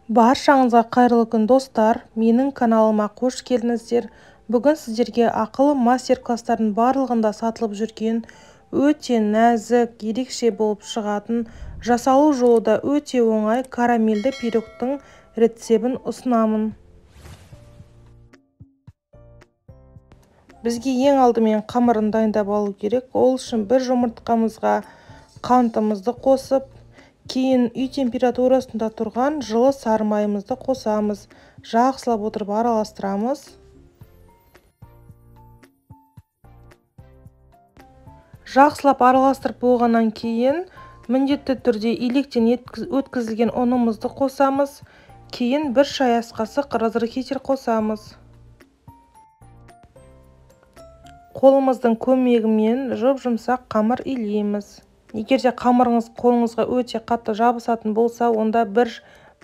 Баршаңызға қайырлы күн достар, менің каналыма қош келдіңіздер. Бүгін сіздерге ақылы мастер-класстардың барлығында сатылып жүрген өте нәзік, ерекше болып шығатын, жасалу жолы да өте оңай карамельді пирогтың рецебін ұсынамын. Бізге ең алдымен қамырын дайындап алу керек. Ол үшін бір жұмыртқамызға қантымызды қосып, кейін үй температурасында тұрған жылы сары майымызды қосамыз. Жақсылап отырып араластырамыз. Жақсылап араластырып болғаннан кейін міндетті түрде илектен өткізілген ұнымызды қосамыз. Кейін бір шай ас қасық разрыхитель қосамыз. Қолымыздың көмегімен жұп-жұмсақ қамыр илейміз. Егер де қамырыңыз қолыңызға өте қатты жабысатын болса, онда бір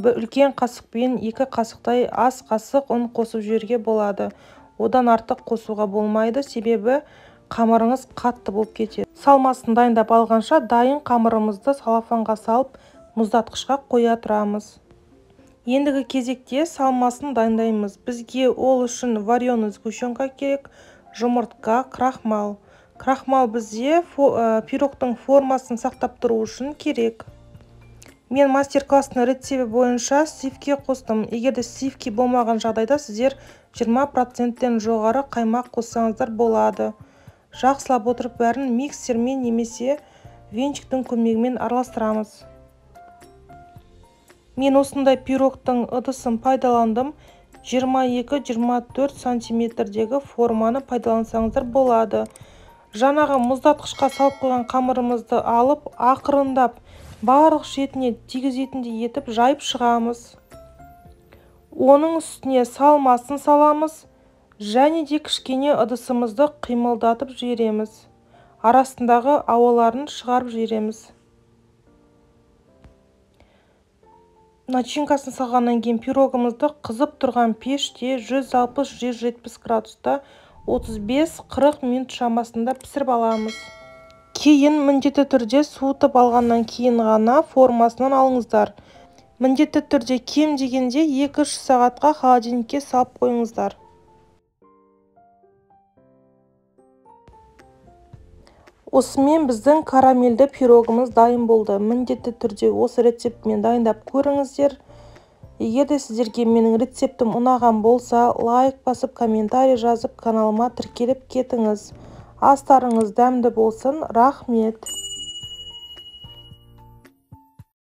үлкен қасықпен 2 қасықтай ас қасық ұн қосып жіберуге болады. Одан артық қосуға болмайды, себебі қамырыңыз қатты болып кетеді. Салмасын дайындап алғанша дайын қамырымызды салафанға салып, мұздатқышқа қоя тұрамыз. Ендігі кезекте салмасын дайындаймыз. Бізге ол үшін вареный сгущенка керек, жұмыртқа, крахмал. Крахмал бізде пирогтың формасын сақтап тұру үшін керек. Мен мастер-класстың рецебі бойынша сливки қостым. Егер де сливки болмаған жағдайда сіздер 20%-тен жоғары қаймақ қоссаңыздар болады. Жақсылап отырып бәрін миксермен немесе венчиктің көмегімен араластырамыз. Мен осындай пирогтың ыдысын пайдаландым. 22-24 сантиметрдегі форманы пайдалансаңыздар болады. Жаңағы мұздатқышқа салып қойған қамырымызды алып, ақырындап барлық шетіне тигізетіндей етіп жайып шығамыз. Оның үстіне салмасын саламыз және де кішкене ыдысымызды қимылдатып жібереміз. Арасындағы ауаларын шығарып жібереміз. Начинкасын салғаннан кейін пирогымызды қызып тұрған пеште 160-170 градуста 35-40 минут шамасында пісіріп аламыз. Кейін міндетті түрде суытып алғаннан кейін ғана формасынан алыңыздар. Міндетті түрде кем дегенде 2-3 сағатқа холодильникке салып қойыңыздар. Осымен біздің карамельді пирогымыз дайын болды. Міндетті түрде осы рецептімен дайындап көріңіздер. Егер де сіздерге менің рецептім ұнаған болса, лайк басып, комментарий жазып, каналыма тіркеліп кетіңіз. Астарыңыз дәмді болсын. Рахмет.